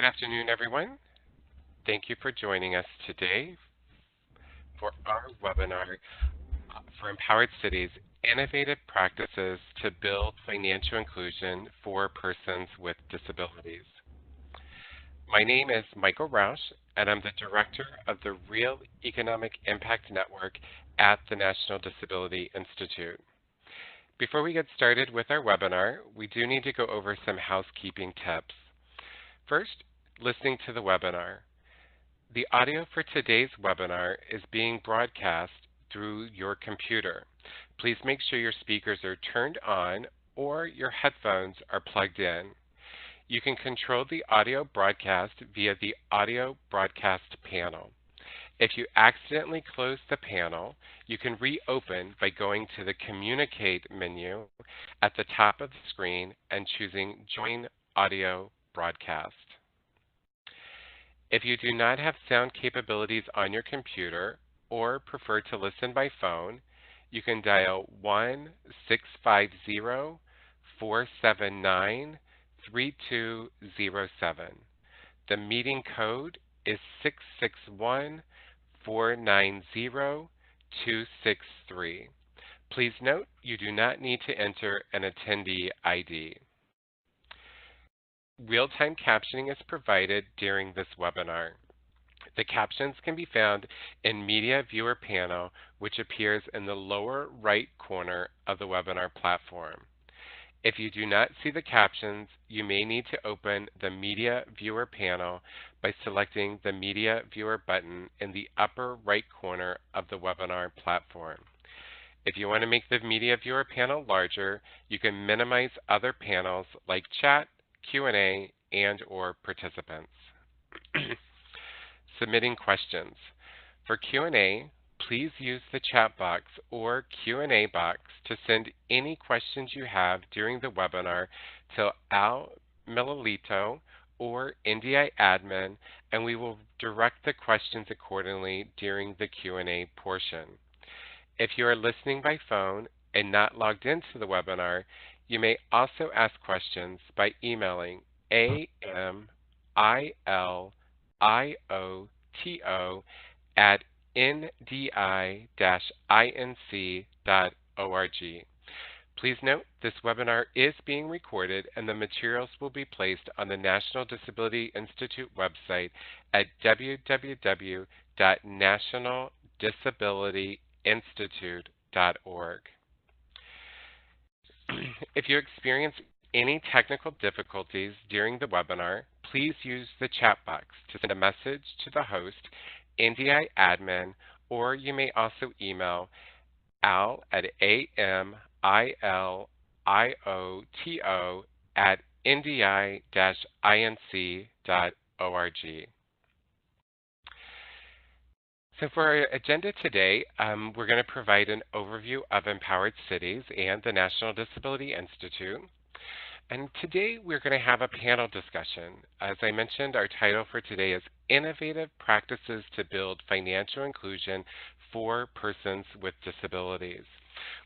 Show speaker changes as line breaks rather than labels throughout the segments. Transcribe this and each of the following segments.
Good afternoon, everyone. Thank you for joining us today for our webinar for Empowered Cities, Innovative Practices to Build Financial Inclusion for Persons with Disabilities. My name is Michael Rausch, and I'm the Director of the Real Economic Impact Network at the National Disability Institute. Before we get started with our webinar, we do need to go over some housekeeping tips. First, listening to the webinar. The audio for today's webinar is being broadcast through your computer. Please make sure your speakers are turned on or your headphones are plugged in. You can control the audio broadcast via the audio broadcast panel. If you accidentally close the panel, you can reopen by going to the Communicate menu at the top of the screen and choosing Join Audio Broadcast. If you do not have sound capabilities on your computer or prefer to listen by phone, you can dial 1-650-479-3207. The meeting code is 661-490-263. Please note you do not need to enter an attendee ID. Real-time captioning is provided during this webinar. The captions can be found in Media Viewer panel, which appears in the lower right corner of the webinar platform. If you do not see the captions, you may need to open the Media Viewer panel by selecting the Media Viewer button in the upper right corner of the webinar platform. If you want to make the Media Viewer panel larger, you can minimize other panels like Chat, Q&A, and/or participants. Submitting questions. For Q&A, please use the chat box or Q&A box to send any questions you have during the webinar to Al Milalito or NDI admin, and we will direct the questions accordingly during the Q&A portion. If you are listening by phone and not logged into the webinar, you may also ask questions by emailing amilito@ndi-inc.org. Please note this webinar is being recorded and the materials will be placed on the National Disability Institute website at www.nationaldisabilityinstitute.org. If you experience any technical difficulties during the webinar, please use the chat box to send a message to the host, NDI admin, or you may also email al@amilito@ndi-inc.org. So for our agenda today, we're going to provide an overview of Empowered Cities and the National Disability Institute. And today we're going to have a panel discussion. As I mentioned, our title for today is Innovative Practices to Build Financial Inclusion for Persons with Disabilities.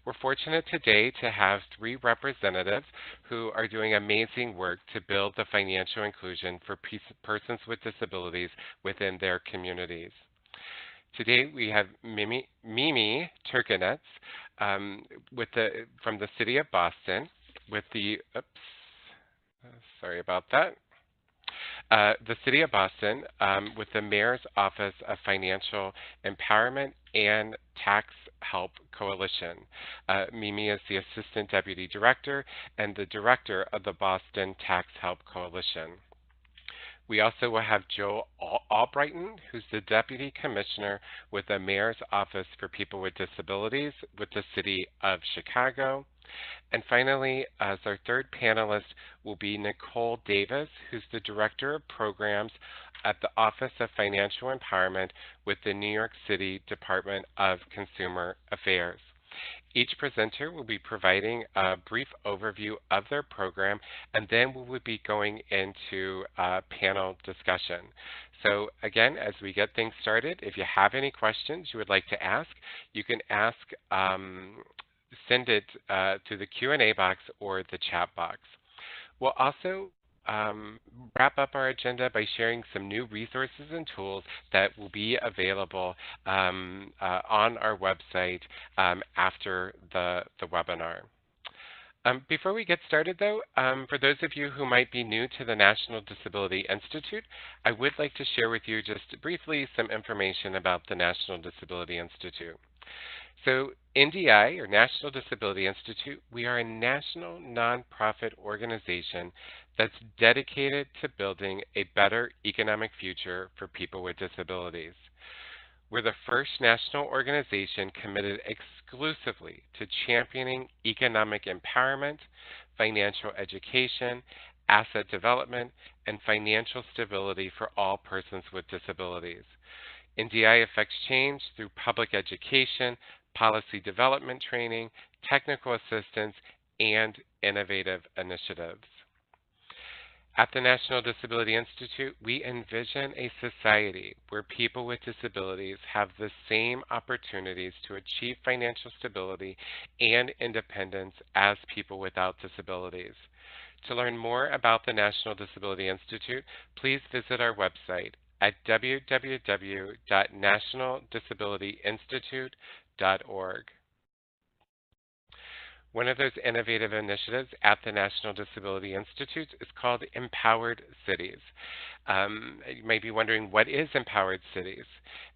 We're fortunate today to have three representatives who are doing amazing work to build the financial inclusion for persons with disabilities within their communities. Today we have Mimi Turkanets from the City of Boston with the, sorry about that. The City of Boston with the Mayor's Office of Financial Empowerment and Tax Help Coalition. Mimi is the Assistant Deputy Director and the Director of the Boston Tax Help Coalition. We also will have Joe Albrighton, who's the Deputy Commissioner with the Mayor's Office for People with Disabilities with the City of Chicago. And finally, as our third panelist will be Nicole Davis, who's the Director of Programs at the Office of Financial Empowerment with the New York City Department of Consumer Affairs. Each presenter will be providing a brief overview of their program, and then we will be going into a panel discussion. So again, as we get things started, if you have any questions you would like to ask, you can ask, send it to the Q&A box or the chat box. We'll also wrap up our agenda by sharing some new resources and tools that will be available on our website after the webinar. Before we get started, though, for those of you who might be new to the National Disability Institute, I would like to share with you just briefly some information about the National Disability Institute. So NDI, or National Disability Institute, we are a national nonprofit organization that's dedicated to building a better economic future for people with disabilities. We're the first national organization committed exclusively to championing economic empowerment, financial education, asset development, and financial stability for all persons with disabilities. NDI affects change through public education, policy development training, technical assistance, and innovative initiatives. At the National Disability Institute, we envision a society where people with disabilities have the same opportunities to achieve financial stability and independence as people without disabilities. To learn more about the National Disability Institute, please visit our website at www.nationaldisabilityinstitute.org. One of those innovative initiatives at the National Disability Institute is called Empowered Cities. You may be wondering, what is Empowered Cities?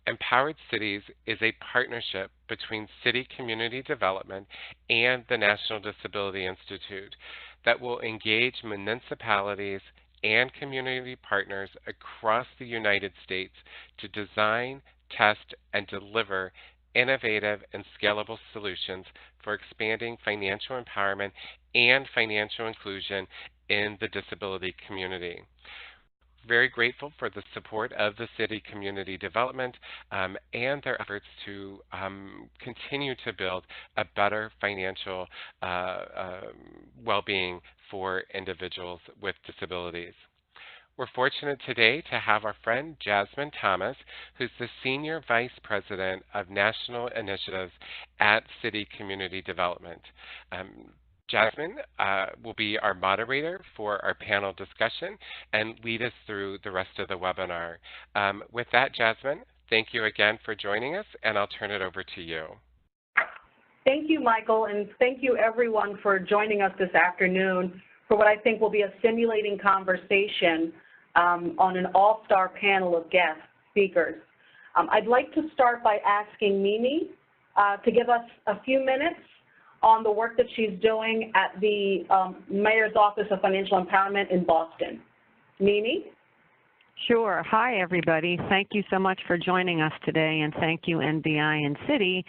Empowered Cities is a partnership between city community development and the National Disability Institute that will engage municipalities and community partners across the United States to design, test, and deliver innovative and scalable solutions for expanding financial empowerment and financial inclusion in the disability community. Very grateful for the support of the city community development and their efforts to continue to build a better financial well-being for individuals with disabilities. We're fortunate today to have our friend Jasmine Thomas, who's the Senior Vice President of National Initiatives at City Community Development. Jasmine will be our moderator for our panel discussion and lead us through the rest of the webinar. With that, Jasmine, thank you again for joining us, and I'll turn it over to you.
Thank you, Michael, and thank you everyone for joining us this afternoon for what I think will be a stimulating conversation on an all-star panel of guest speakers. I'd like to start by asking Mimi to give us a few minutes on the work that she's doing at the Mayor's Office of Financial Empowerment in Boston. Mimi?
Sure. Hi, everybody. Thank you so much for joining us today, and thank you, NDI and City,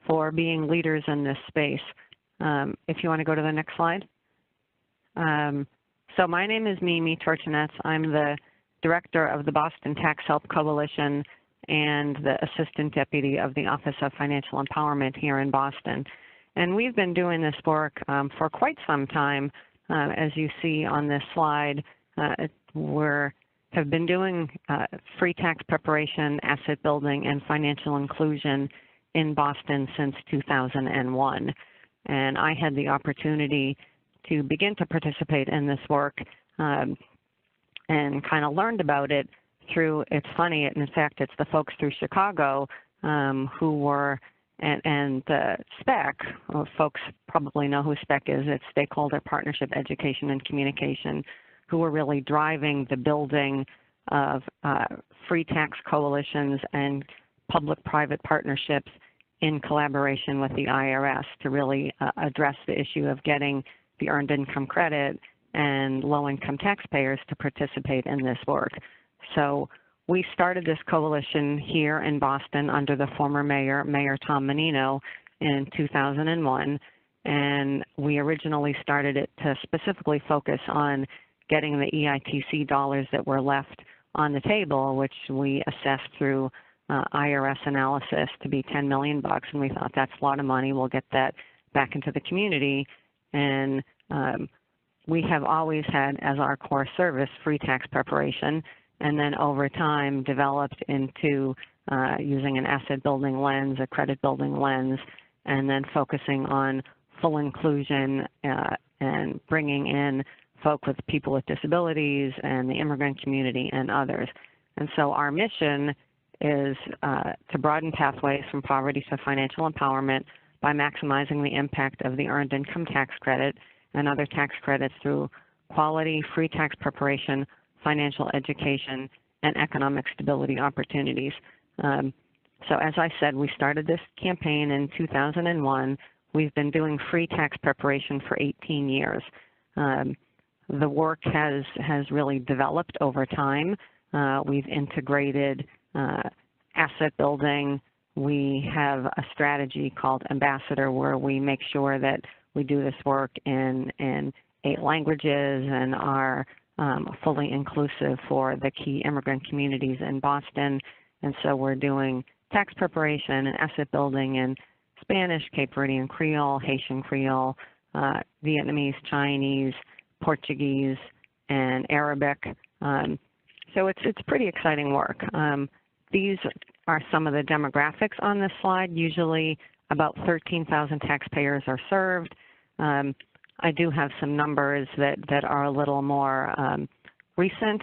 for being leaders in this space. If you want to go to the next slide. So my name is Mimi Torchinets. I'm the Director of the Boston Tax Help Coalition and the Assistant Deputy of the Office of Financial Empowerment here in Boston. And we've been doing this work for quite some time. As you see on this slide, we have been doing free tax preparation, asset building, and financial inclusion in Boston since 2001. And I had the opportunity to begin to participate in this work and kind of learned about it through, it's funny, in fact, it's the folks through Chicago who were, and SPEC, folks probably know who SPEC is, it's Stakeholder Partnership Education and Communication, who were really driving the building of free tax coalitions and public-private partnerships in collaboration with the IRS to really address the issue of getting the earned income credit and low-income taxpayers to participate in this work. So we started this coalition here in Boston under the former mayor, Mayor Tom Menino, in 2001, and we originally started it to specifically focus on getting the EITC dollars that were left on the table, which we assessed through IRS analysis to be $10 million, and we thought that's a lot of money. We'll get that back into the community. And we have always had as our core service free tax preparation, and then over time developed into using an asset building lens, a credit building lens, and then focusing on full inclusion and bringing in folk with people with disabilities and the immigrant community and others. And so our mission is to broaden pathways from poverty to financial empowerment by maximizing the impact of the Earned Income Tax Credit and other tax credits through quality, free tax preparation, financial education, and economic stability opportunities. So as I said, we started this campaign in 2001. We've been doing free tax preparation for 18 years. The work has really developed over time. We've integrated asset building. We have a strategy called Ambassador where we make sure that we do this work in 8 languages and are fully inclusive for the key immigrant communities in Boston. And so we're doing tax preparation and asset building in Spanish, Cape Verdean Creole, Haitian Creole, Vietnamese, Chinese, Portuguese, and Arabic. So it's pretty exciting work. These are some of the demographics on this slide. Usually about 13,000 taxpayers are served. I do have some numbers that are a little more recent.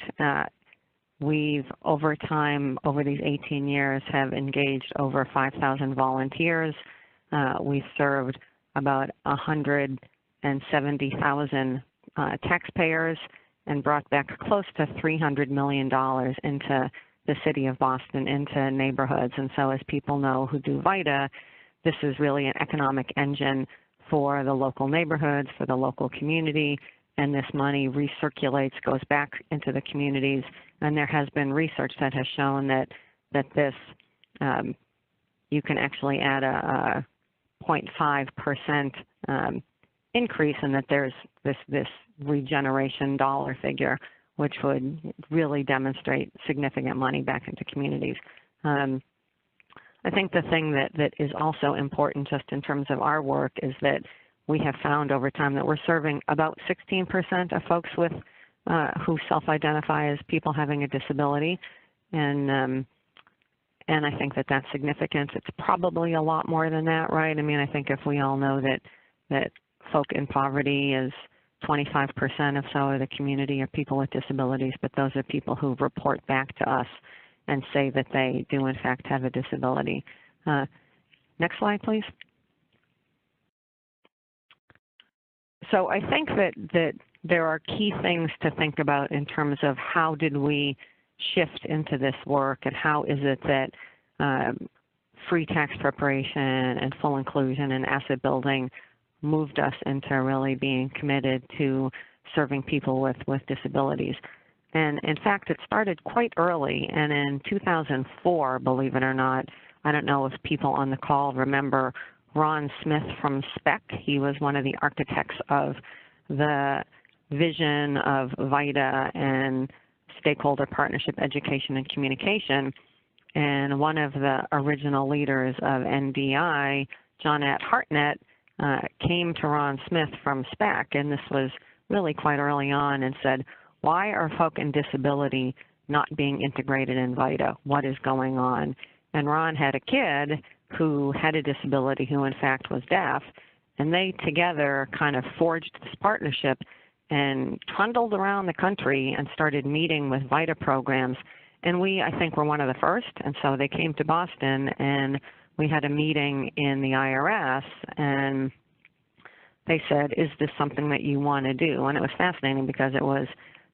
We've, over time, over these 18 years, have engaged over 5,000 volunteers. We've served about 170,000 taxpayers and brought back close to $300 million into the city of Boston, into neighborhoods. And so as people know who do VITA, this is really an economic engine for the local neighborhoods, for the local community, and this money recirculates, goes back into the communities. And there has been research that has shown that this, you can actually add a 0.5% increase, and that there's this regeneration dollar figure, which would really demonstrate significant money back into communities. I think the thing that is also important just in terms of our work is that we have found over time that we're serving about 16% of folks with who self-identify as people having a disability, and I think that that's significant. It's probably a lot more than that, right? I mean, I think if we all know that folk in poverty is 25% of so of the community are people with disabilities, but those are people who report back to us and say that they do in fact have a disability. Next slide, please. So I think that there are key things to think about in terms of how did we shift into this work, and how is it that free tax preparation and full inclusion and asset building moved us into really being committed to serving people with disabilities. And in fact, it started quite early, and in 2004, believe it or not, I don't know if people on the call remember Ron Smith from SPEC. He was one of the architects of the vision of VITA and stakeholder partnership, education, and communication. And one of the original leaders of NDI, Johnette Hartnett, came to Ron Smith from SPEC, and this was really quite early on, and said, why are folk in disability not being integrated in VITA? What is going on? And Ron had a kid who had a disability who in fact was deaf, and they together kind of forged this partnership and trundled around the country and started meeting with VITA programs. And we, I think, were one of the first, and so they came to Boston, and we had a meeting in the IRS, and they said, is this something that you want to do? And it was fascinating because it was,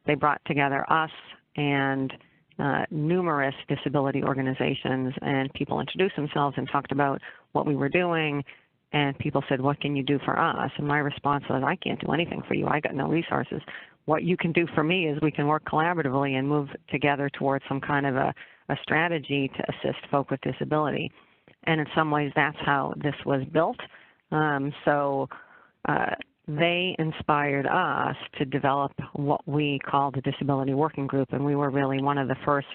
they brought together us and numerous disability organizations, and people introduced themselves and talked about what we were doing, and people said, what can you do for us? And my response was, I can't do anything for you. I got no resources. What you can do for me is we can work collaboratively and move together towards some kind of a strategy to assist folk with disability. And in some ways, that's how this was built. They inspired us to develop what we call the Disability Working Group, and we were really one of the first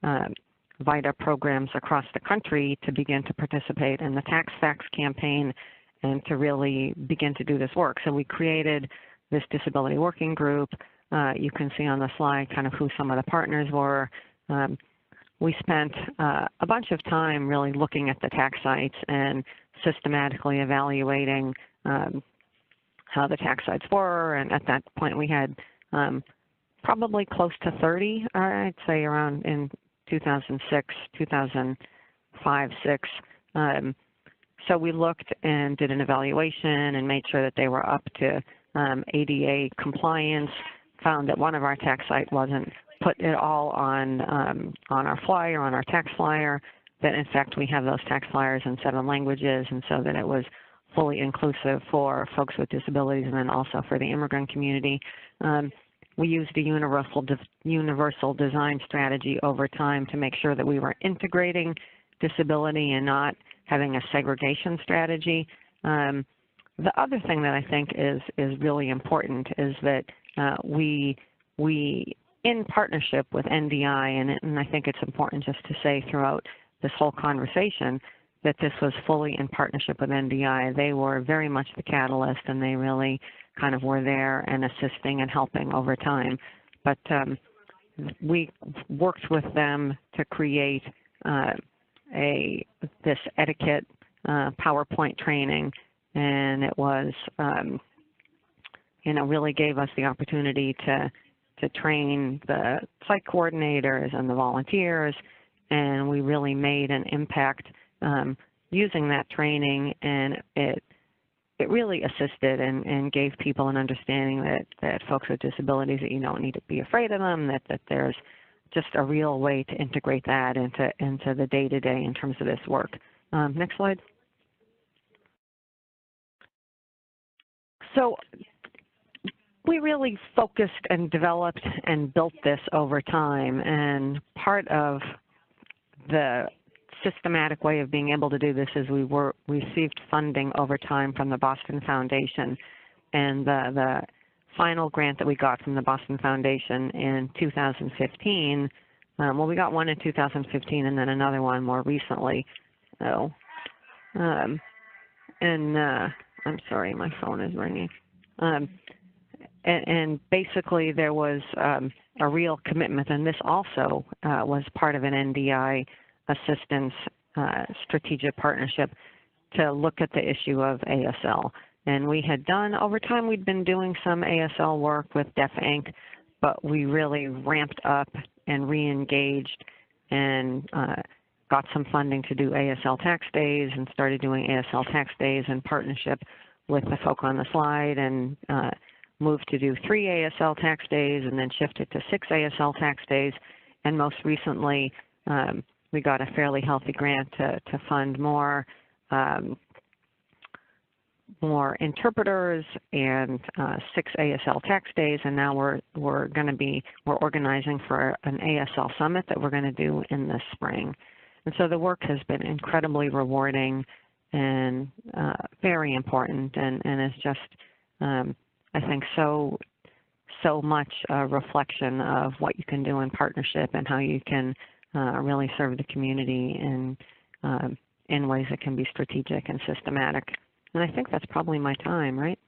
VITA programs across the country to begin to participate in the Tax Facts campaign and to really begin to do this work. So we created this Disability Working Group. You can see on the slide kind of who some of the partners were. We spent a bunch of time really looking at the tax sites and systematically evaluating how the tax sites were, and at that point we had probably close to 30, I'd say around in 2006, 2005, 6. So we looked and did an evaluation and made sure that they were up to ADA compliance, found that one of our tax sites wasn't put it all on our flyer, on our tax flyer, that in fact we have those tax flyers in 7 languages, and so that it was fully inclusive for folks with disabilities and then also for the immigrant community. We used a universal design strategy over time to make sure that we were integrating disability and not having a segregation strategy. The other thing that I think is really important is that we in partnership with NDI, and I think it's important just to say throughout this whole conversation that this was fully in partnership with NDI. They were very much the catalyst, and they really kind of were there and assisting and helping over time. But we worked with them to create this etiquette PowerPoint training, and it was, really gave us the opportunity to train the site coordinators and the volunteers, and we really made an impact using that training, and it really assisted and gave people an understanding that folks with disabilities, that you don't need to be afraid of them, that there's just a real way to integrate that into the day-to-day in terms of this work. Next slide. So we really focused and developed and built this over time, and part of the systematic way of being able to do this is we received funding over time from the Boston Foundation, and the final grant that we got from the Boston Foundation in 2015, well, we got one in 2015 and then another one more recently. I'm sorry, my phone is ringing. And basically there was a real commitment, and this also was part of an NDI assistance strategic partnership to look at the issue of ASL. And we had done, over time we'd been doing some ASL work with Deaf Inc., but we really ramped up and re-engaged and got some funding to do ASL tax days and started doing ASL tax days in partnership with the folk on the slide, and moved to do 3 ASL tax days and then shifted to 6 ASL tax days. And most recently, we got a fairly healthy grant to fund more interpreters and 6 ASL tax days, and now we're organizing for an ASL summit that we're going to do in the spring. And so the work has been incredibly rewarding and very important, and is just I think so much a reflection of what you can do in partnership and how you can really serve the community in ways that can be strategic and systematic. And I think that's probably my time, right?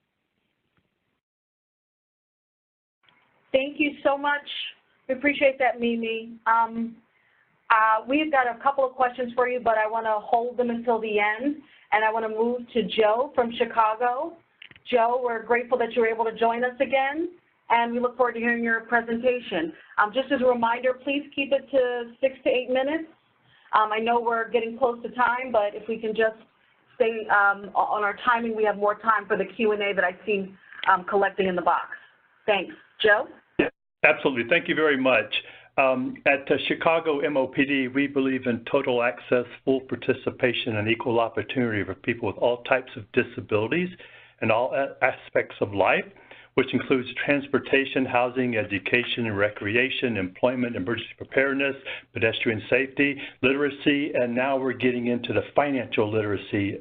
Thank you so much. We appreciate that, Mimi. We've got a couple of questions for you, but I want to hold them until the end. And I want to move to Joe from Chicago. Joe, we're grateful that you were able to join us again, and we look forward to hearing your presentation. Just as a reminder, please keep it to 6 to 8 minutes. I know we're getting close to time, but if we can just stay on our timing, we have more time for the Q&A that I've seen collecting in the box. Thanks. Joe?
Yeah, absolutely. Thank you very much. At Chicago MOPD, we believe in total access, full participation, and equal opportunity for people with all types of disabilities and all aspects of life, which includes transportation, housing, education, and recreation, employment, emergency preparedness, pedestrian safety, literacy, and now we're getting into the financial literacy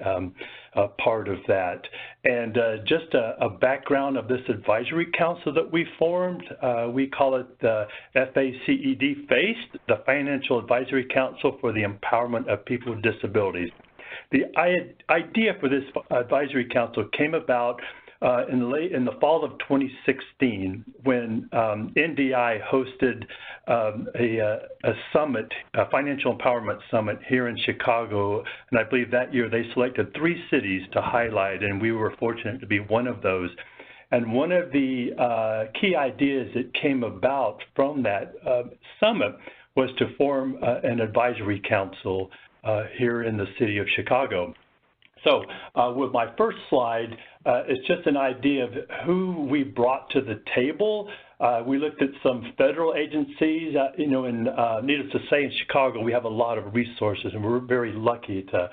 part of that. And just a background of this advisory council that we formed, we call it the FACED, FACE, the Financial Advisory Council for the Empowerment of People with Disabilities. The idea for this advisory council came about in the fall of 2016, when NDI hosted a summit, a financial empowerment summit here in Chicago, and I believe that year they selected 3 cities to highlight, and we were fortunate to be one of those. And one of the key ideas that came about from that summit was to form an advisory council here in the city of Chicago. So with my first slide, it's just an idea of who we brought to the table. We looked at some federal agencies, you know, and needless to say, in Chicago, we have a lot of resources, and we're very lucky to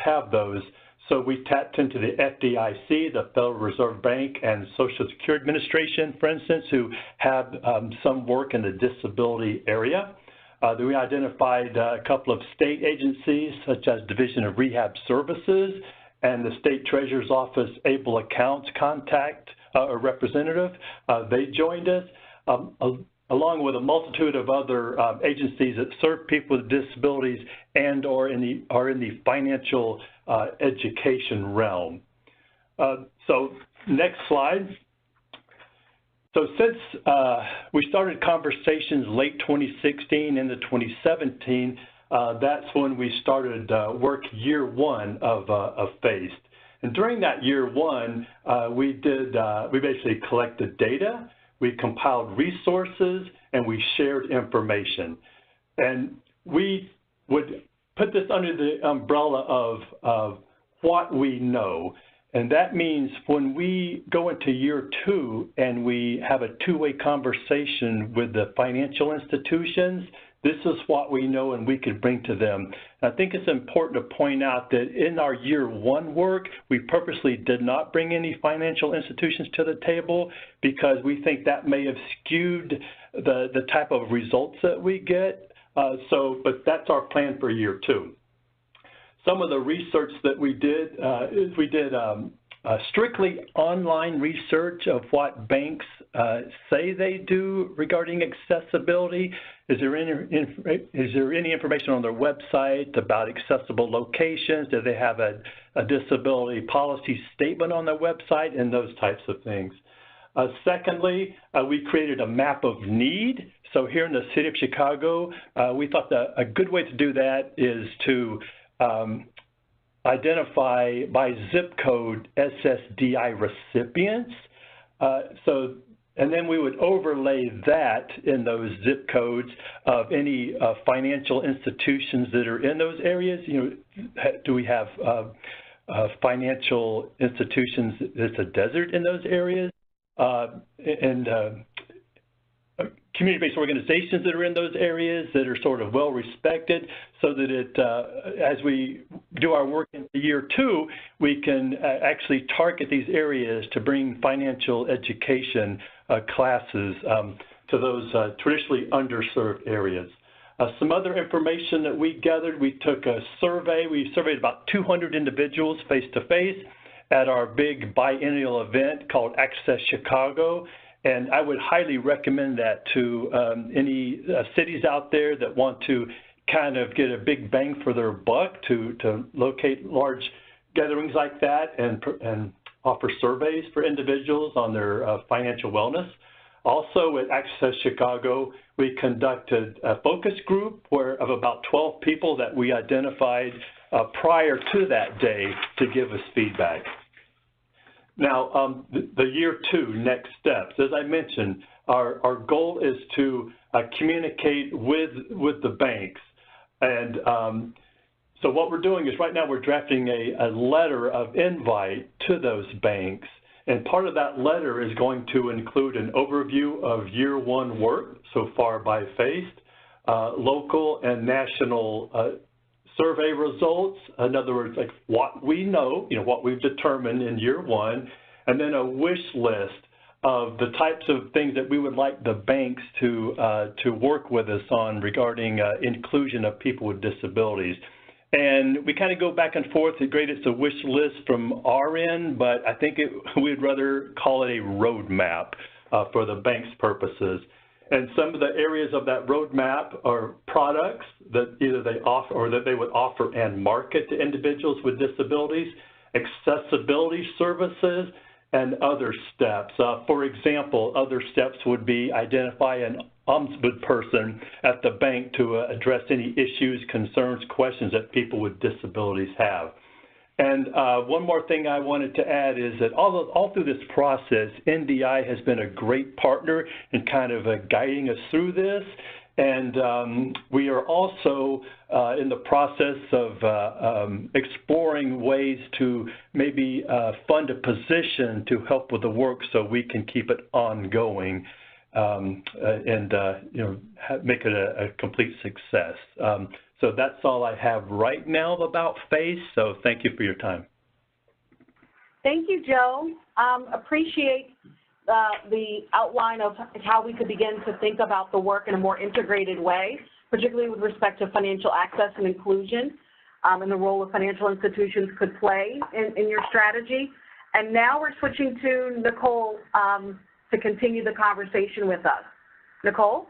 have those. So we tapped into the FDIC, the Federal Reserve Bank, and Social Security Administration, for instance, who have some work in the disability area. We identified a couple of state agencies, such as Division of Rehab Services and the State Treasurer's Office Able Accounts Contact or Representative. They joined us, along with a multitude of other agencies that serve people with disabilities and or are in the financial education realm. So next slide. So since we started conversations late 2016 into 2017, that's when we started work year one of FACE. And during that year one, we basically collected data, we compiled resources, and we shared information. And we would put this under the umbrella of what we know. And that means when we go into year two and we have a two-way conversation with the financial institutions, this is what we know and we could bring to them. And I think it's important to point out that in our year one work, we purposely did not bring any financial institutions to the table because we think that may have skewed the type of results that we get. But that's our plan for year two. Some of the research that we did is we did strictly online research of what banks say they do regarding accessibility. Is there any information on their website about accessible locations? Do they have a disability policy statement on their website? And those types of things. Secondly, we created a map of need. So here in the city of Chicago, we thought that a good way to do that is to identify by zip code SSDI recipients. And then we would overlay that in those zip codes of any financial institutions that are in those areas. You know, do we have financial institutions that's a desert in those areas? Community-based organizations that are in those areas that are sort of well respected, so that as we do our work in year two, we can actually target these areas to bring financial education classes to those traditionally underserved areas. Some other information that we gathered, we took a survey. We surveyed about 200 individuals face-to-face at our big biennial event called Access Chicago. And I would highly recommend that to any cities out there that want to kind of get a big bang for their buck to locate large gatherings like that and offer surveys for individuals on their financial wellness. Also at Access Chicago, we conducted a focus group of about 12 people that we identified prior to that day to give us feedback. Now, the year two, next steps. As I mentioned, our goal is to communicate with the banks. And so what we're doing is right now we're drafting a letter of invite to those banks. And part of that letter is going to include an overview of year one work so far by FACE, local and national survey results, in other words, like what we know, what we've determined in year one, and then a wish list of the types of things that we would like the banks to work with us on regarding inclusion of people with disabilities. And we kind of go back and forth. Great, it's a wish list from our end, but I think we'd rather call it a roadmap for the bank's purposes. And some of the areas of that roadmap are products that either they offer or that they would offer and market to individuals with disabilities, accessibility services, and other steps. For example, other steps would be identify an ombudsperson at the bank to address any issues, concerns, questions that people with disabilities have. And one more thing I wanted to add is that all through this process, NDI has been a great partner in kind of guiding us through this. And we are also in the process of exploring ways to maybe fund a position to help with the work so we can keep it ongoing and you know, make it a complete success. So that's all I have right now about FACE, so thank you for your time.
Thank you, Joe. Appreciate the outline of how we could begin to think about the work in a more integrated way, particularly with respect to financial access and inclusion, and the role of financial institutions could play in your strategy. And now we're switching to Nicole to continue the conversation with us. Nicole?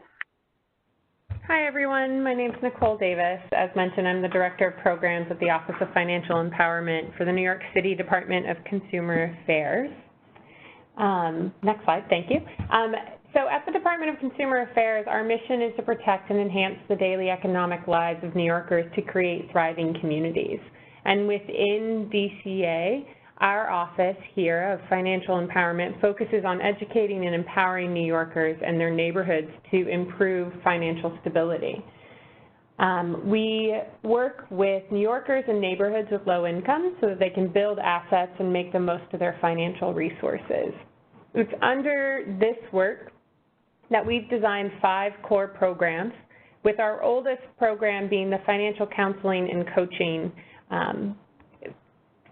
Hi, everyone. My name is Nicole Davis. As mentioned, I'm the Director of Programs at the Office of Financial Empowerment for the New York City Department of Consumer Affairs. Next slide, thank you. So at the Department of Consumer Affairs, our mission is to protect and enhance the daily economic lives of New Yorkers to create thriving communities. And within DCA, our office here of financial empowerment focuses on educating and empowering New Yorkers and their neighborhoods to improve financial stability. We work with New Yorkers and neighborhoods with low income so that they can build assets and make the most of their financial resources. It's under this work that we've designed 5 core programs, with our oldest program being the Financial Counseling and Coaching,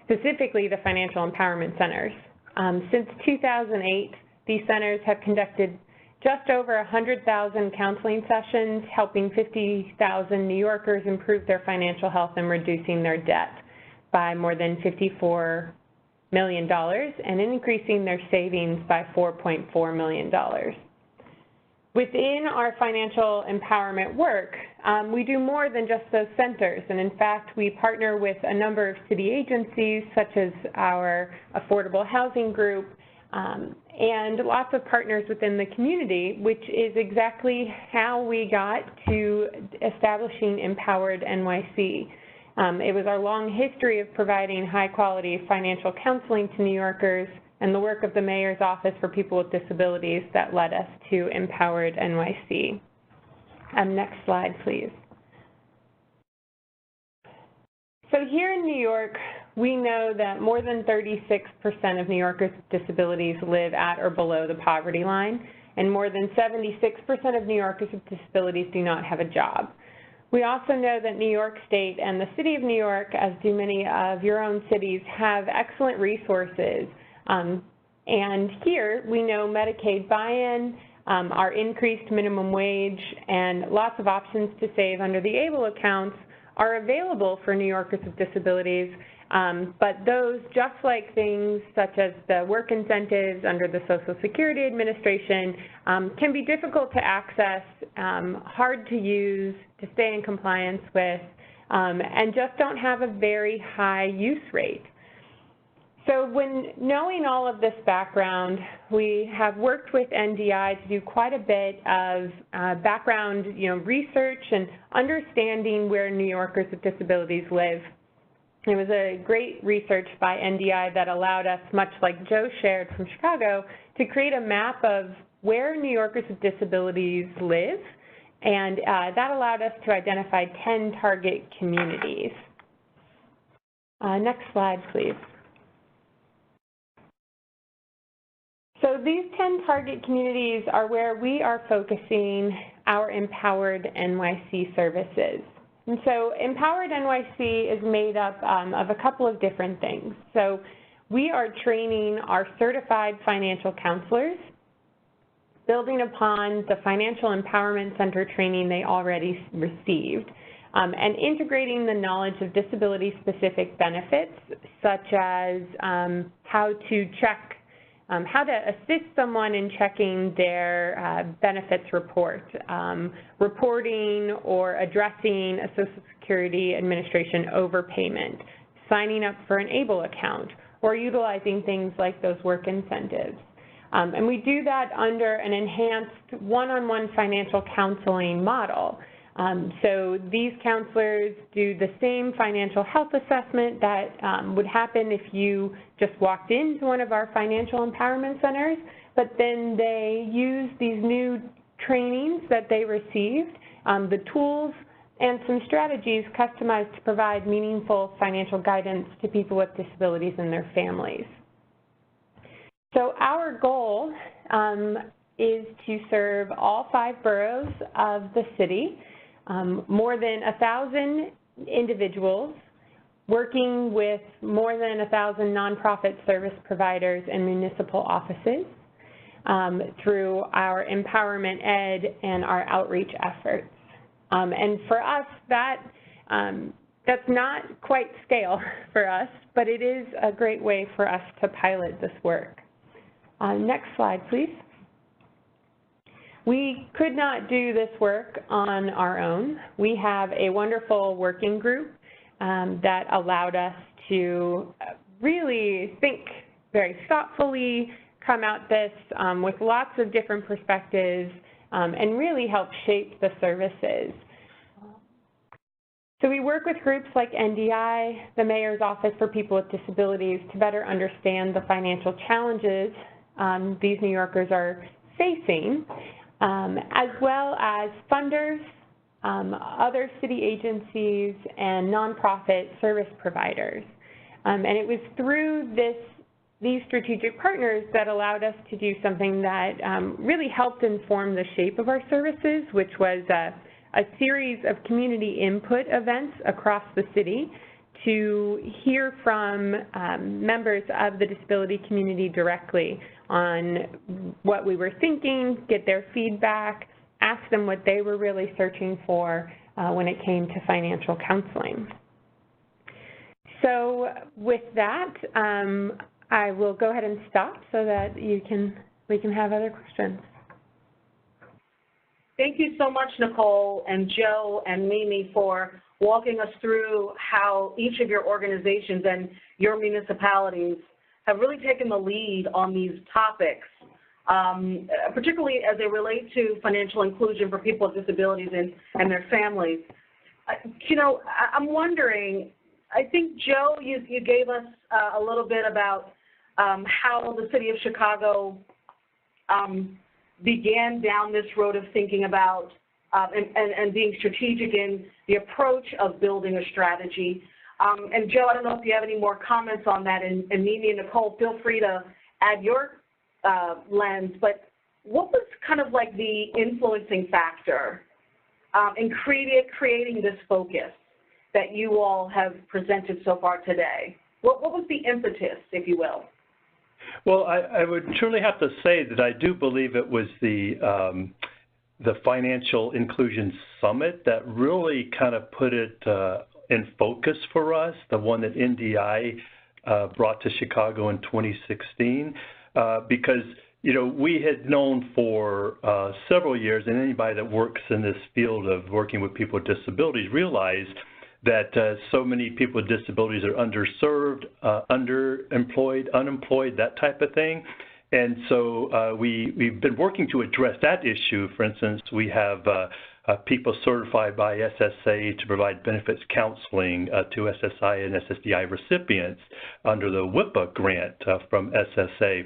specifically the Financial Empowerment Centers. Since 2008, these centers have conducted just over 100,000 counseling sessions, helping 50,000 New Yorkers improve their financial health and reducing their debt by more than $54 million and increasing their savings by $4.4 million. Within our financial empowerment work, we do more than just those centers, and in fact, we partner with a number of city agencies, such as our Affordable Housing Group, and lots of partners within the community, which is exactly how we got to establishing Empowered NYC. It was our long history of providing high-quality financial counseling to New Yorkers and the work of the Mayor's Office for People with Disabilities that led us to Empowered NYC. Next slide, please. So here in New York, we know that more than 36% of New Yorkers with disabilities live at or below the poverty line, and more than 76% of New Yorkers with disabilities do not have a job. We also know that New York State and the City of New York, as do many of your own cities, have excellent resources. And here we know Medicaid buy-in, our increased minimum wage, and lots of options to save under the ABLE accounts are available for New Yorkers with disabilities, but those, just like things such as the work incentives under the Social Security Administration, can be difficult to access, hard to use, to stay in compliance with, and just don't have a very high use rate. So when knowing all of this background, we have worked with NDI to do quite a bit of background research and understanding where New Yorkers with disabilities live. It was a great research by NDI that allowed us, much like Joe shared from Chicago, to create a map of where New Yorkers with disabilities live, and that allowed us to identify 10 target communities. Next slide, please. So these 10 target communities are where we are focusing our Empowered NYC services. And so Empowered NYC is made up of a couple of different things. So we are training our certified financial counselors, building upon the Financial Empowerment Center training they already received, and integrating the knowledge of disability-specific benefits, such as how to assist someone in checking their benefits report, reporting or addressing a Social Security Administration overpayment, signing up for an ABLE account, or utilizing things like those work incentives. And we do that under an enhanced one-on-one financial counseling model. So these counselors do the same financial health assessment that would happen if you just walked into one of our financial empowerment centers, but then they use these new trainings that they received, the tools and some strategies customized to provide meaningful financial guidance to people with disabilities and their families. So our goal is to serve all 5 boroughs of the city, more than 1,000 individuals, working with more than 1,000 nonprofit service providers and municipal offices through our Empowerment Ed and our outreach efforts. And for us, that's not quite scale for us, but it is a great way for us to pilot this work. Next slide, please. We could not do this work on our own. We have a wonderful working group that allowed us to really think very thoughtfully, come at this with lots of different perspectives, and really help shape the services. So we work with groups like NDI, the Mayor's Office for People with Disabilities, to better understand the financial challenges these New Yorkers are facing, as well as funders, other city agencies, and nonprofit service providers. And it was through these strategic partners that allowed us to do something that really helped inform the shape of our services, which was a series of community input events across the city to hear from members of the disability community directly on what we were thinking, get their feedback, ask them what they were really searching for when it came to financial counseling. So with that, I will go ahead and stop so that we can have other questions.
Thank you so much, Nicole and Joe and Mimi, for walking us through how each of your organizations and your municipalities have really taken the lead on these topics, particularly as they relate to financial inclusion for people with disabilities and their families. You know, I'm wondering, I think, Joe, you gave us a little bit about how the city of Chicago began down this road of thinking about and being strategic in the approach of building a strategy. And Joe, I don't know if you have any more comments on that, and Mimi and Nicole, feel free to add your lens, but what was kind of like the influencing factor in creating this focus that you all have presented so far today? What was the impetus, if you will?
Well, I would truly have to say that I do believe it was the Financial Inclusion Summit that really kind of put it in focus for us, the one that NDI brought to Chicago in 2016, because, you know, we had known for several years, and anybody that works in this field of working with people with disabilities realize that so many people with disabilities are underserved, underemployed, unemployed, that type of thing. And so we've been working to address that issue. For instance, we have people certified by SSA to provide benefits counseling to SSI and SSDI recipients under the WIPA grant from SSA.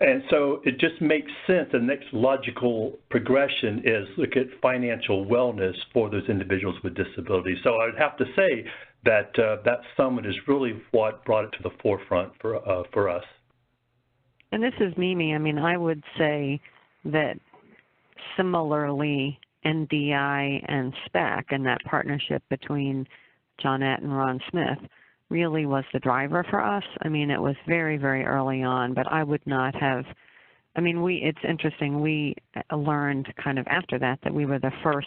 And so it just makes sense. The next logical progression is look at financial wellness for those individuals with disabilities. So I would have to say that that summit is really what brought it to the forefront for us.
And this is Mimi. I mean, I would say that similarly, NDI and SPAC and that partnership between Johnette and Ron Smith really was the driver for us. I mean, it was very, very early on, but I would not have, I mean, it's interesting, we learned kind of after that we were the first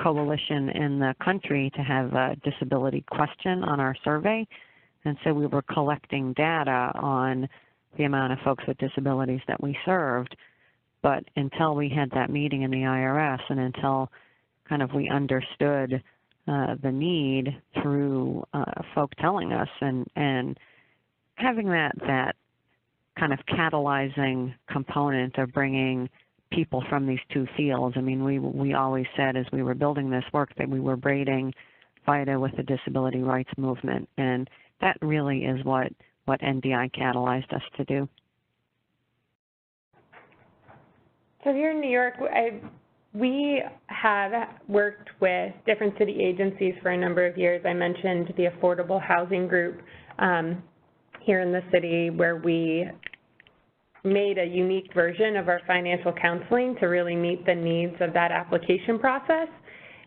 coalition in the country to have a disability question on our survey, and so we were collecting data on the amount of folks with disabilities that we served. But until we had that meeting in the IRS and until kind of we understood the need through folk telling us and having that kind of catalyzing component of bringing people from these two fields. I mean, we always said as we were building this work that we were braiding VITA with the disability rights movement, and that really is what NDI catalyzed us to do.
So here in New York, we have worked with different city agencies for a number of years. I mentioned the Affordable Housing Group here in the city, where we made a unique version of our financial counseling to really meet the needs of that application process.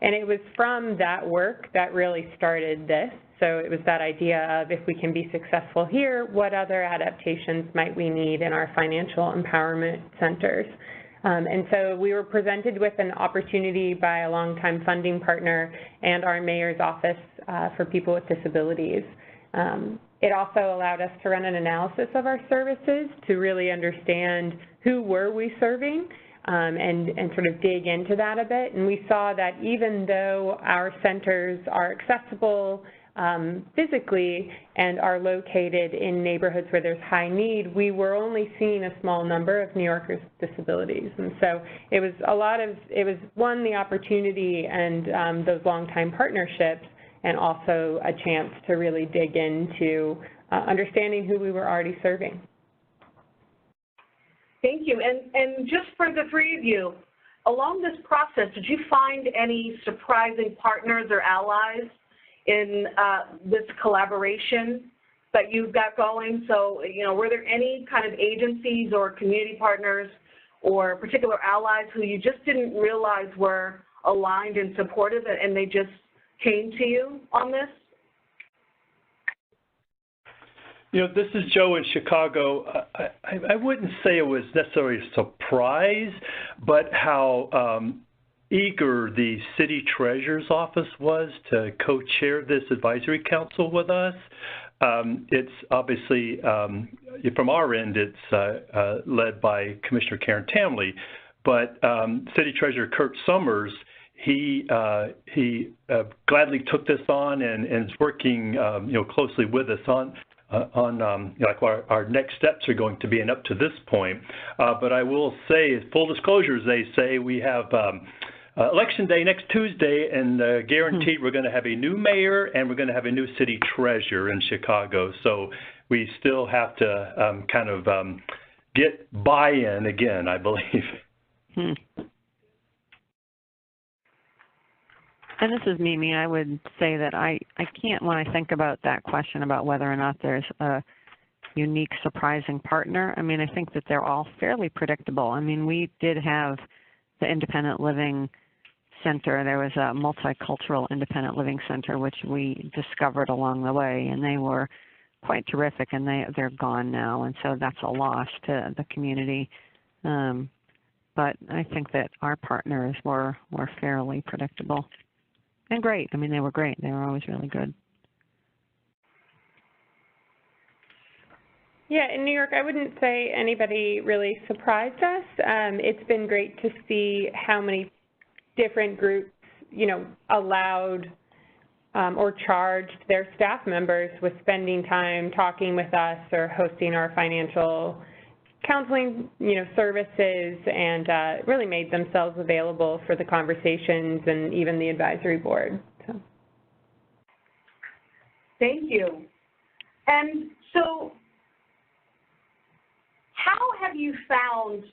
And it was from that work that really started this. So it was that idea of, if we can be successful here, what other adaptations might we need in our financial empowerment centers? And so we were presented with an opportunity by a longtime funding partner and our mayor's office for people with disabilities. It also allowed us to run an analysis of our services to really understand who were we serving, and sort of dig into that a bit. And we saw that even though our centers are accessible physically and are located in neighborhoods where there's high need, we were only seeing a small number of New Yorkers with disabilities. And so it was one, the opportunity and those longtime partnerships, and also a chance to really dig into understanding who we were already serving.
Thank you. And just for the three of you, along this process, did you find any surprising partners or allies in this collaboration that you've got going? So, were there any kind of agencies or community partners or particular allies who you just didn't realize were aligned and supportive, and they just came to you on this?
This is Joe in Chicago. I wouldn't say it was necessarily a surprise, but how eager the city treasurer's office was to co-chair this advisory council with us. It's obviously, from our end, it's led by Commissioner Karen Tamley, but City Treasurer Kurt Summers, he gladly took this on and is working closely with us on like our next steps are going to be, and up to this point. But I will say, full disclosure, as they say, we have Election Day next Tuesday, and guaranteed we're going to have a new mayor and we're going to have a new city treasurer in Chicago. So we still have to kind of get buy-in again, I believe.
And this is Mimi. I would say that I can't, when I think about that question about whether or not there's a unique, surprising partner, I mean, I think that they're all fairly predictable. I mean, we did have the Independent Living Center. There was a multicultural independent living center, which we discovered along the way, and they were quite terrific, and they're gone now, and so that's a loss to the community. But I think that our partners were fairly predictable. And great. I mean, they were great. They were always really good.
Yeah, in New York, I wouldn't say anybody really surprised us. It's been great to see how many different groups, allowed or charged their staff members with spending time talking with us or hosting our financial counseling, services, and really made themselves available for the conversations and even the advisory board. So.
Thank you. And so, how have you found,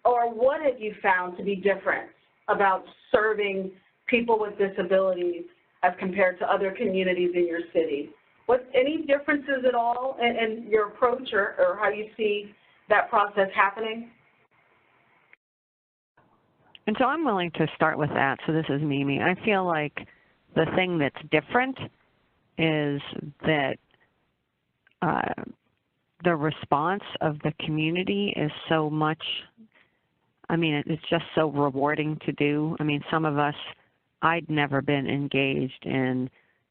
or what have you found to be different about serving people with disabilities as compared to other communities in your city? Any differences at all in your approach or how you see that process happening?
And so I'm willing to start with that. So this is Mimi. I feel like the thing that's different is that the response of the community is so much, I mean, it's just so rewarding to do. I mean, some of us, I'd never been engaged in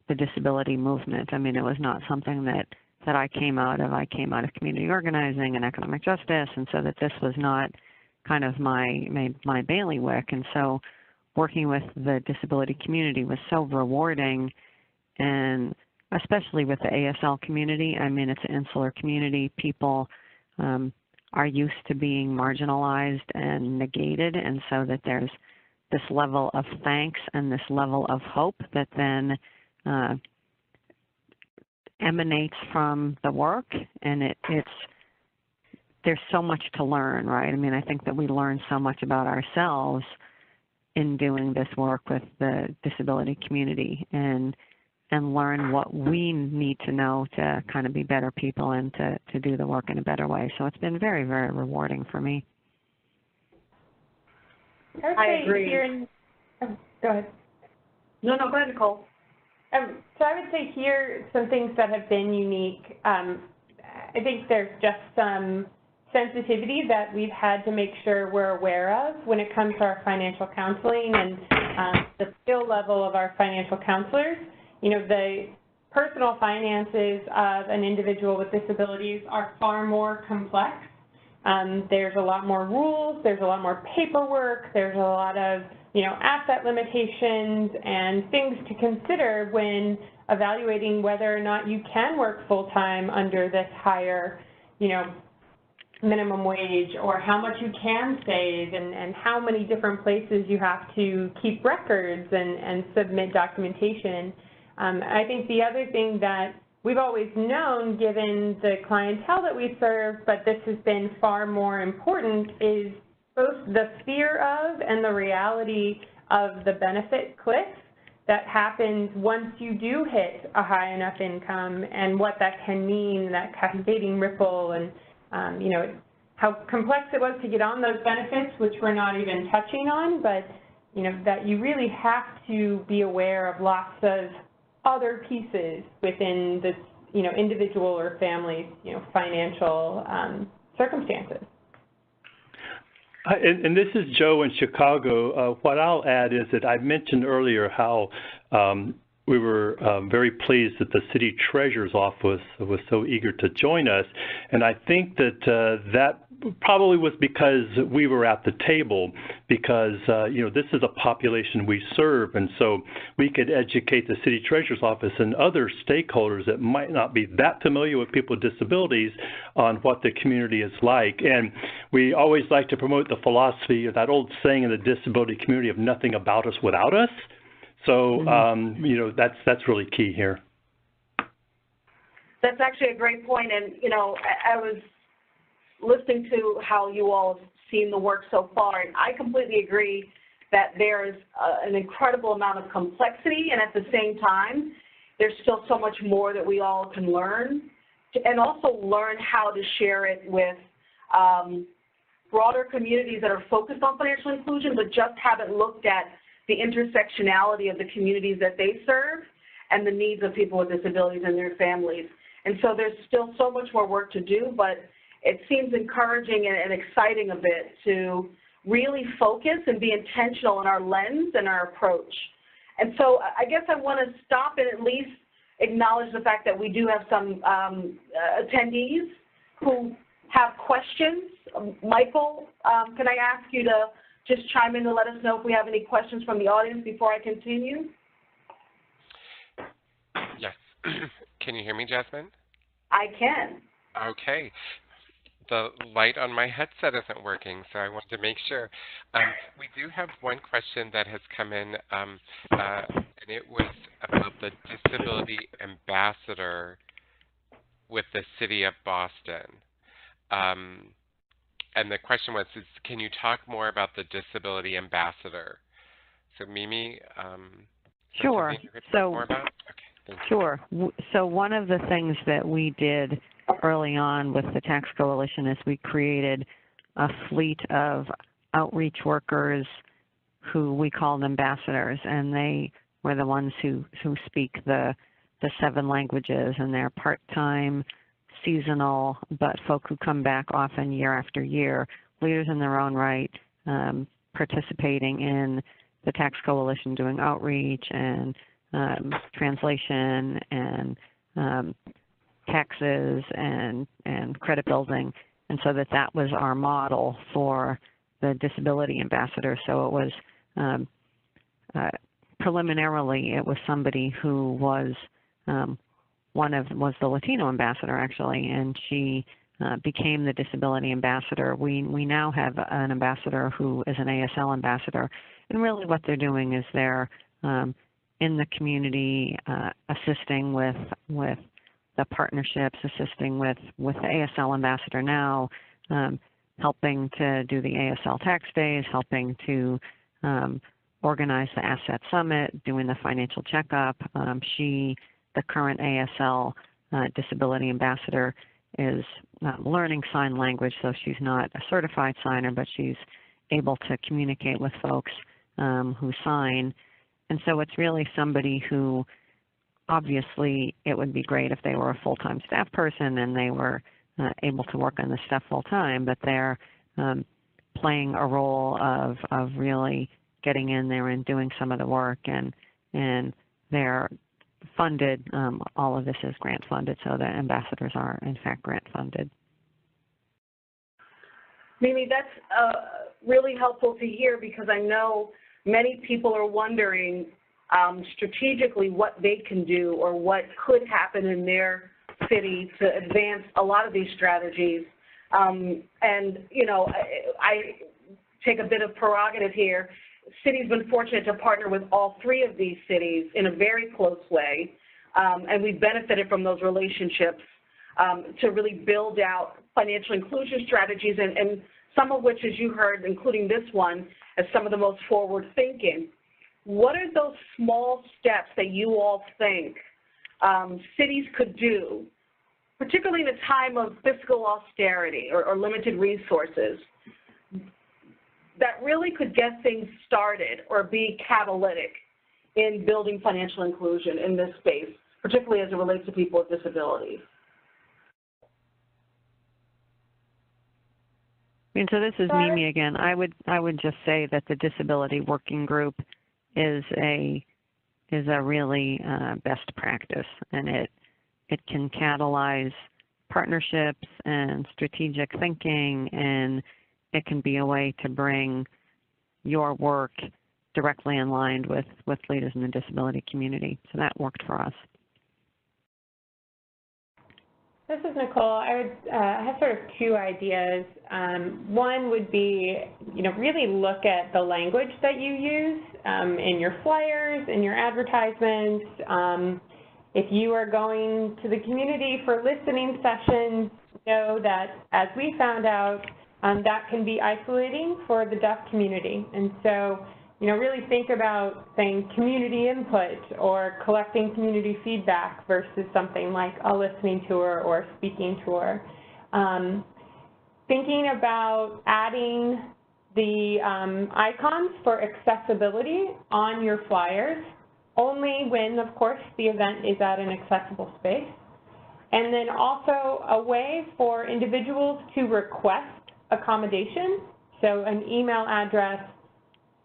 the disability movement. I mean, it was not something that I came out of. I came out of community organizing and economic justice, and so that this was not kind of my bailiwick. And so working with the disability community was so rewarding, and especially with the ASL community. I mean, it's an insular community. People are used to being marginalized and negated, and so that there's this level of thanks and this level of hope that then emanates from the work, and there's so much to learn, right? I mean, I think that we learn so much about ourselves in doing this work with the disability community, and learn what we need to know to kind of be better people and to do the work in a better way. So it's been very, very rewarding for me.
I agree.
Go ahead.
No, go ahead, Nicole.
So I would say here some things that have been unique. I think there's just some sensitivity that we've had to make sure we're aware of when it comes to our financial counseling and the skill level of our financial counselors. You know, the personal finances of an individual with disabilities are far more complex. There's a lot more rules, there's a lot more paperwork, there's a lot of, you know, asset limitations and things to consider when evaluating whether or not you can work full-time under this higher, you know, minimum wage, or how much you can save, and how many different places you have to keep records and submit documentation. I think the other thing that we've always known, given the clientele that we serve, but this has been far more important, is both the fear of and the reality of the benefit cliff that happens once you do hit a high enough income, and what that can mean, that cascading ripple, and you know, how complex it was to get on those benefits, which we're not even touching on, but you know, that you really have to be aware of lots of other pieces within this, you know, individual or family's, you know, financial circumstances.
And this is Joe in Chicago. What I'll add is that I mentioned earlier how we were very pleased that the city treasurer's office was so eager to join us, and I think that that probably was because we were at the table, because you know, this is a population we serve, and so we could educate the city treasurer's office and other stakeholders that might not be that familiar with people with disabilities on what the community is like. And we always like to promote the philosophy of that old saying in the disability community of nothing about us without us. So you know, that's really key here.
That's actually a great point, and you know, I was listening to how you all have seen the work so far, and I completely agree that there's an incredible amount of complexity, and at the same time, there's still so much more that we all can learn, and also learn how to share it with broader communities that are focused on financial inclusion, but just haven't looked at the intersectionality of the communities that they serve and the needs of people with disabilities and their families. And so there's still so much more work to do, but it seems encouraging and exciting a bit to really focus and be intentional in our lens and our approach. And so I guess I want to stop and at least acknowledge the fact that we do have some attendees who have questions. Michael, can I ask you to just chime in to let us know if we have any questions from the audience before I continue?
Yes. Can you hear me, Jasmine?
I can.
Okay. The light on my headset isn't working, so I wanted to make sure. We do have one question that has come in, and it was about the disability ambassador with the City of Boston. And the question was, can you talk more about the disability ambassador? So Mimi,
sure. So,
more about? Okay,
sure. So one of the things that we did early on with the Tax Coalition is we created a fleet of outreach workers who we called ambassadors, and they were the ones who speak the 7 languages, and they're part-time, seasonal, but folk who come back often year after year, leaders in their own right, participating in the Tax Coalition, doing outreach and translation and taxes and credit building, and so that was our model for the disability ambassador. So it was preliminarily it was somebody who was was the Latino ambassador actually, and she became the disability ambassador. We now have an ambassador who is an ASL ambassador, and really what they're doing is they're in the community assisting with the partnerships, assisting with the ASL ambassador now, helping to do the ASL tax days, helping to organize the Asset Summit, doing the financial checkup. She, the current ASL disability ambassador, is learning sign language, so she's not a certified signer, but she's able to communicate with folks who sign. And so it's really somebody who, obviously, it would be great if they were a full-time staff person and they were able to work on this stuff full-time, but they're playing a role of really getting in there and doing some of the work, and they're funded. All of this is grant funded, so the ambassadors are in fact grant funded.
Mimi, that's really helpful to hear, because I know many people are wondering strategically what they can do or what could happen in their city to advance a lot of these strategies. And, you know, I take a bit of prerogative here. City's been fortunate to partner with all three of these cities in a very close way, and we've benefited from those relationships to really build out financial inclusion strategies, and some of which, as you heard, including this one, as some of the most forward-thinking. What are those small steps that you all think cities could do, particularly in a time of fiscal austerity or limited resources, that really could get things started or be catalytic in building financial inclusion in this space, particularly as it relates to people with disabilities?
And so this is Mimi again. I would just say that the Disability Working Group is a really best practice, and it can catalyze partnerships and strategic thinking, and it can be a way to bring your work directly in line with leaders in the disability community. So that worked for us.
This is Nicole. I have sort of two ideas. One would be, really look at the language that you use in your flyers, in your advertisements. If you are going to the community for listening sessions, know that, as we found out, that can be isolating for the deaf community. And so, really think about saying community input or collecting community feedback versus something like a listening tour or a speaking tour. Thinking about adding the icons for accessibility on your flyers, only when, of course, the event is at an accessible space. And then also a way for individuals to request accommodation, so an email address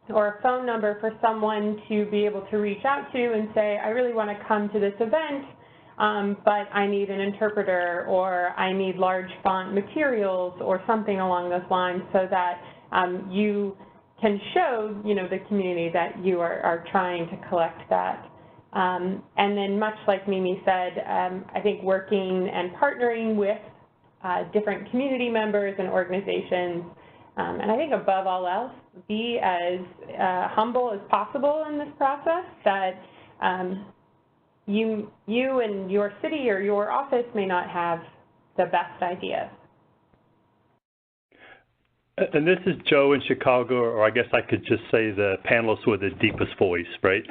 or a phone number for someone to be able to reach out to and say, I really want to come to this event, but I need an interpreter, or I need large font materials, or something along those lines, so that you can show, the community that you are trying to collect that. And then, much like Mimi said, I think working and partnering with different community members and organizations, and I think above all else, be as humble as possible in this process, that you and your city or your office may not have the best ideas.
And this is Joe in Chicago, or I guess I could just say the panelist with the deepest voice, right?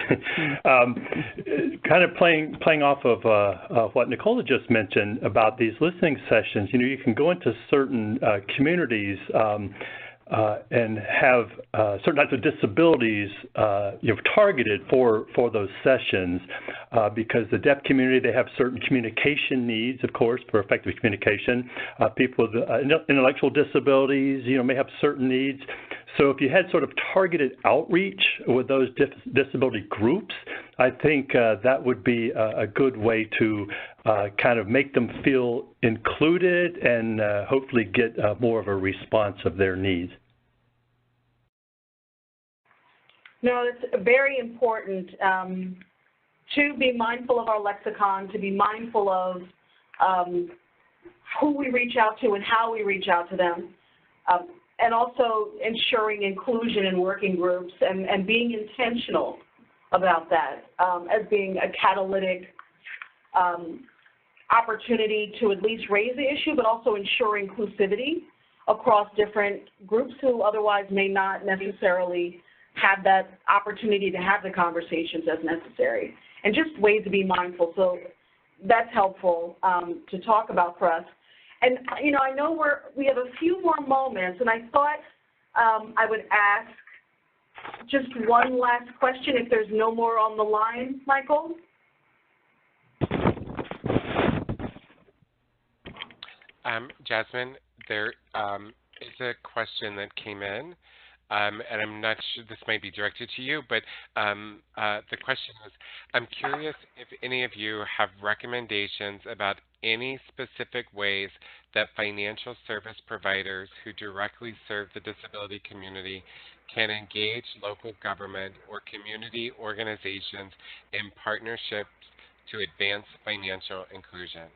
Kind of playing off of what Nicole just mentioned about these listening sessions. You can go into certain communities and have certain types of disabilities targeted for those sessions, because the deaf community, they have certain communication needs, of course, for effective communication. People with intellectual disabilities, may have certain needs. So if you had sort of targeted outreach with those disability groups, I think that would be a good way to kind of make them feel included and hopefully get more of a response of their needs.
No, it's very important to be mindful of our lexicon, to be mindful of who we reach out to and how we reach out to them, and also ensuring inclusion in working groups and being intentional about that as being a catalytic opportunity to at least raise the issue, but also ensure inclusivity across different groups who otherwise may not necessarily have that opportunity to have the conversations as necessary, and just ways to be mindful. So that's helpful to talk about for us. And, you know, I know we have a few more moments, and I thought I would ask just one last question if there's no more on the line, Michael.
Jasmine, there is a question that came in, and I'm not sure this might be directed to you, but the question is, I'm curious if any of you have recommendations about any specific ways that financial service providers who directly serve the disability community can engage local government or community organizations in partnerships to advance financial inclusion.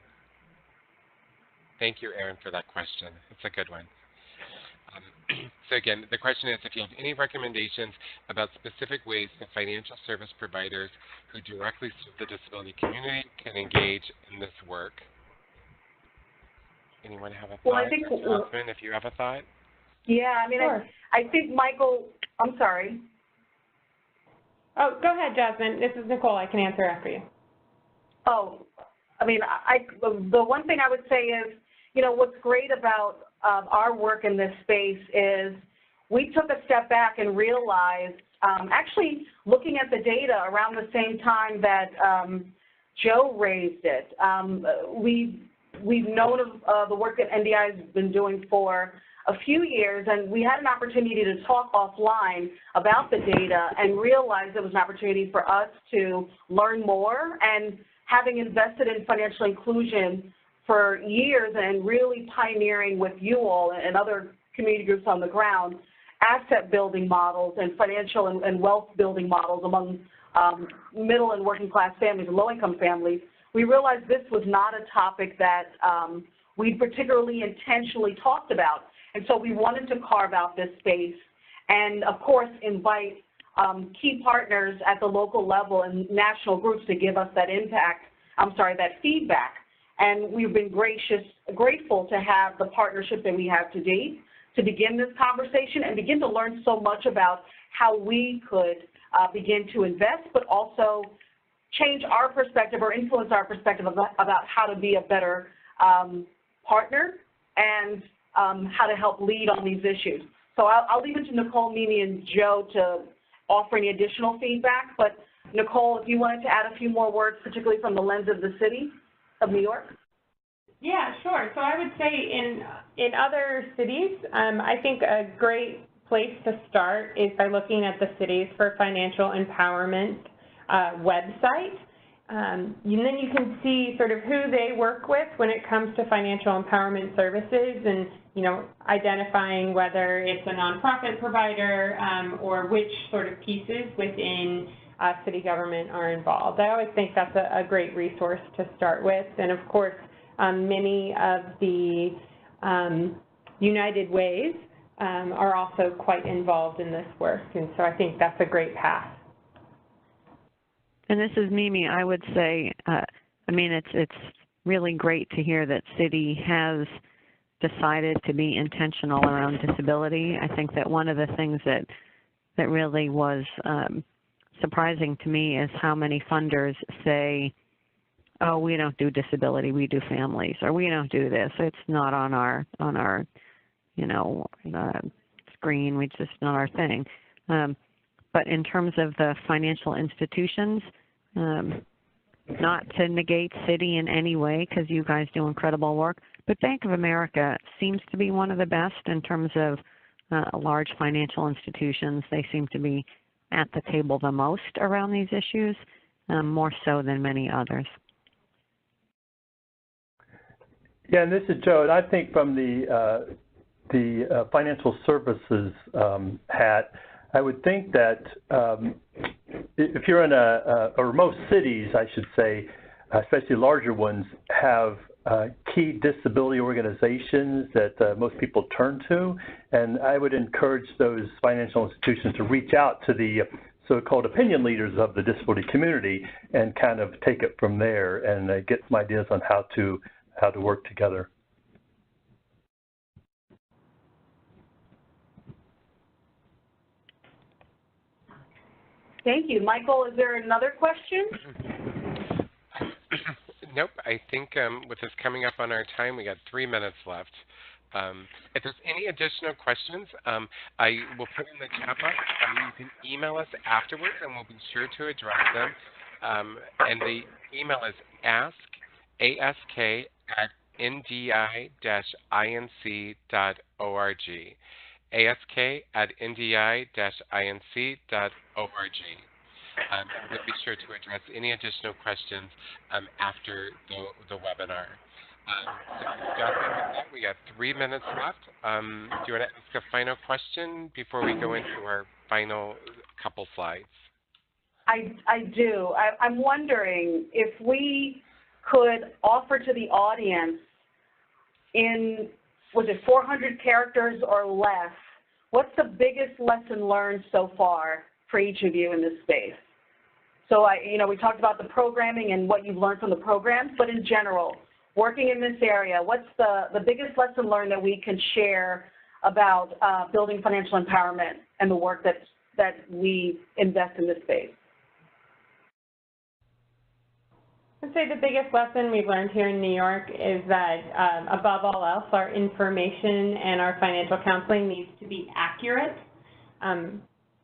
Thank you, Erin, for that question. It's a good one. So again, the question is if you have any recommendations about specific ways that financial service providers who directly serve the disability community can engage in this work. Anyone have a thought?
Well, I think,
Jasmine, if you have a thought?
Yeah, I mean,
Sure.
I think Michael, I'm sorry.
Oh, go ahead, Jasmine. This is Nicole. I can answer after you.
Oh, I mean, the one thing I would say is, you know, what's great about our work in this space is we took a step back and realized, actually looking at the data around the same time that Joe raised it, we've known of the work that NDI has been doing for a few years, and we had an opportunity to talk offline about the data and realized it was an opportunity for us to learn more. And having invested in financial inclusion for years and really pioneering with you all and other community groups on the ground, asset building models and financial and wealth building models among middle and working class families and low income families, we realized this was not a topic that we particularly intentionally talked about. And so we wanted to carve out this space and, of course, invite key partners at the local level and national groups to give us that that feedback. And we've been grateful to have the partnership that we have to date to begin this conversation and begin to learn so much about how we could begin to invest, but also change our perspective or influence our perspective about how to be a better partner and how to help lead on these issues. So I'll leave it to Nicole, Mimi, and Joe to offer any additional feedback. But Nicole, if you wanted to add a few more words, particularly from the lens of the city of New York.
Yeah, sure. So I would say in other cities, I think a great place to start is by looking at the Cities for Financial Empowerment website. And then you can see sort of who they work with when it comes to financial empowerment services and, you know, identifying whether it's a nonprofit provider or which sort of pieces within city government are involved. I always think that's a great resource to start with. And of course, many of the United Ways are also quite involved in this work. And so I think that's a great path.
And this is Mimi. I would say, I mean, it's really great to hear that City has decided to be intentional around disability. I think that one of the things that really was surprising to me is how many funders say, oh, we don't do disability, we do families, or we don't do this. It's not on our you know, screen. We just not our thing. But in terms of the financial institutions, not to negate City in any way, because you guys do incredible work, but Bank of America seems to be one of the best in terms of large financial institutions. They seem to be at the table the most around these issues, more so than many others.
Yeah, and this is Joe, and I think from the financial services hat, I would think that if you're in or most cities, I should say, especially larger ones, have key disability organizations that most people turn to. And I would encourage those financial institutions to reach out to the so-called opinion leaders of the disability community and kind of take it from there and get some ideas on how to work together.
Thank you. Michael, is there another question?
Nope. I think with this coming up on our time, we got 3 minutes left. If there's any additional questions, I will put in the chat box. You can email us afterwards, and we'll be sure to address them. And the email is ask@ndi-inc.org. ask@ndi-inc.org. We'll be sure to address any additional questions after the webinar. So, Jasmine, with that, we got 3 minutes left. Do you want to ask a final question before we go into our final couple slides?
I do. I'm wondering if we could offer to the audience in, was it 400 characters or less, what's the biggest lesson learned so far for each of you in this space? So, we talked about the programming and what you've learned from the programs, but in general, working in this area, what's the biggest lesson learned that we can share about building financial empowerment and the work that we invest in this space?
I'd say the biggest lesson we've learned here in New York is that, above all else, our information and our financial counseling needs to be accurate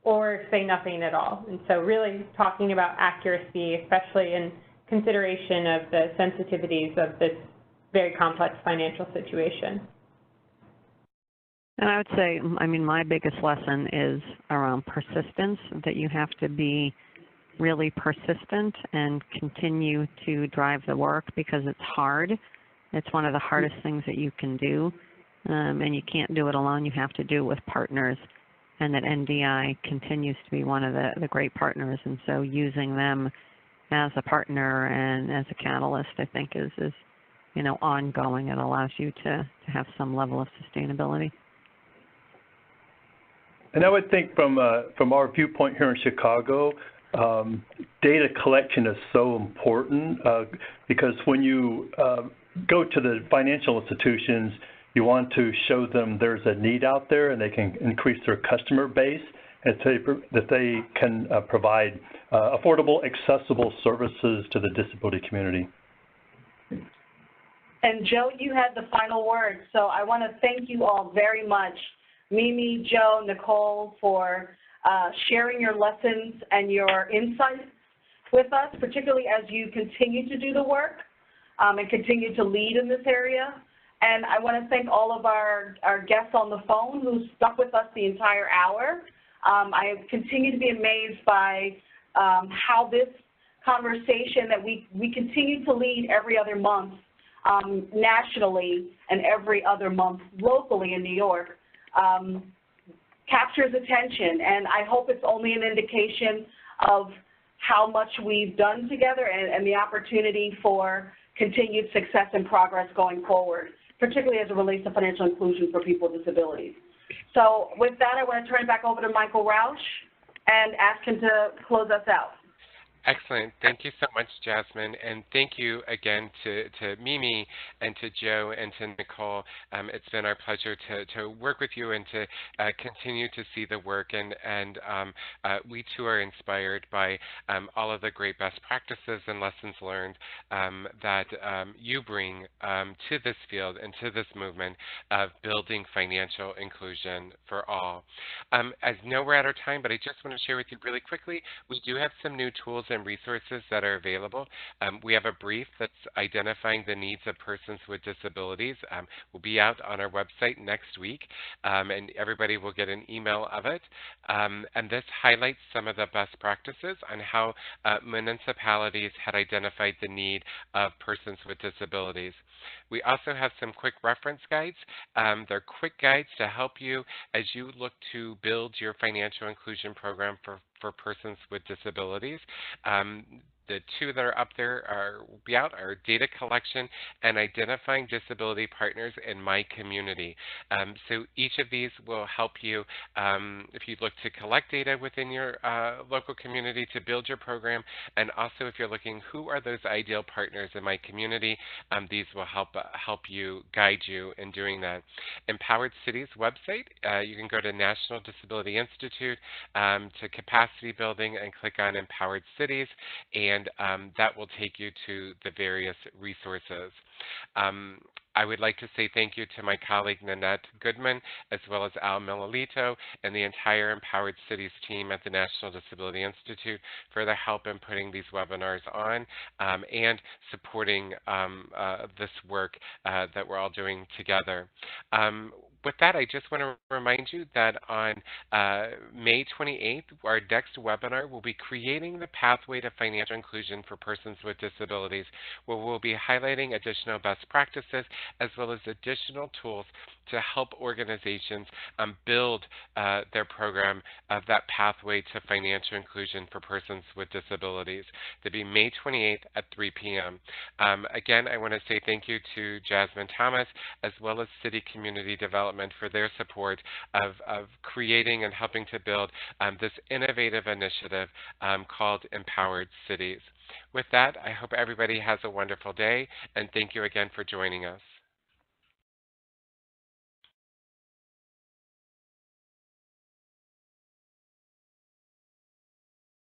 or say nothing at all. And so really talking about accuracy, especially in consideration of the sensitivities of this very complex financial situation.
And I would say, my biggest lesson is around persistence, that you have to be really persistent and continue to drive the work because it's hard. It's one of the hardest things that you can do, and you can't do it alone. You have to do it with partners, and that NDI continues to be one of the great partners, and so using them as a partner and as a catalyst, I think, is ongoing. It allows you to have some level of sustainability.
And I would think from our viewpoint here in Chicago, data collection is so important because when you go to the financial institutions, you want to show them there's a need out there and they can increase their customer base and that they can provide affordable, accessible services to the disability community.
And Joe, you had the final word, so I want to thank you all very much, Mimi, Joe, Nicole, for sharing your lessons and your insights with us, particularly as you continue to do the work and continue to lead in this area. And I want to thank all of our guests on the phone who stuck with us the entire hour. I continue to be amazed by how this conversation that we continue to lead every other month nationally and every other month locally in New York captures attention, and I hope it's only an indication of how much we've done together and the opportunity for continued success and progress going forward, particularly as it relates to financial inclusion for people with disabilities. So with that, I want to turn it back over to Michael Rausch and ask him to close us out.
Excellent. Thank you so much, Jasmine. And thank you again to Mimi and to Joe and to Nicole. It's been our pleasure to work with you and to continue to see the work. And we too are inspired by all of the great best practices and lessons learned that you bring to this field and to this movement of building financial inclusion for all. As you know, we're at our time, but I just want to share with you really quickly, we do have some new tools and resources that are available. We have a brief that's identifying the needs of persons with disabilities. Will be out on our website next week, and everybody will get an email of it. And this highlights some of the best practices on how municipalities had identified the need of persons with disabilities. We also have some quick reference guides. They're quick guides to help you as you look to build your financial inclusion program for persons with disabilities. the two that are up there will be out are data collection and identifying disability partners in my community. So each of these will help you if you look to collect data within your local community to build your program, and also if you're looking who are those ideal partners in my community, these will help you, guide you in doing that. Empowered Cities website, you can go to National Disability Institute to capacity building and click on Empowered Cities, and that will take you to the various resources. I would like to say thank you to my colleague Nanette Goodman, as well as Al Milalito and the entire Empowered Cities team at the National Disability Institute for their help in putting these webinars on and supporting this work that we're all doing together. With that, I just want to remind you that on May 28th, our next webinar will be Creating the Pathway to Financial Inclusion for Persons with Disabilities, where we'll be highlighting additional best practices as well as additional tools to help organizations build their program of that pathway to financial inclusion for persons with disabilities. That'll be May 28th at 3 p.m. Again, I want to say thank you to Jasmine Thomas as well as City Community Development for their support of creating and helping to build this innovative initiative called Empowered Cities. With that, I hope everybody has a wonderful day, and thank you again for joining us.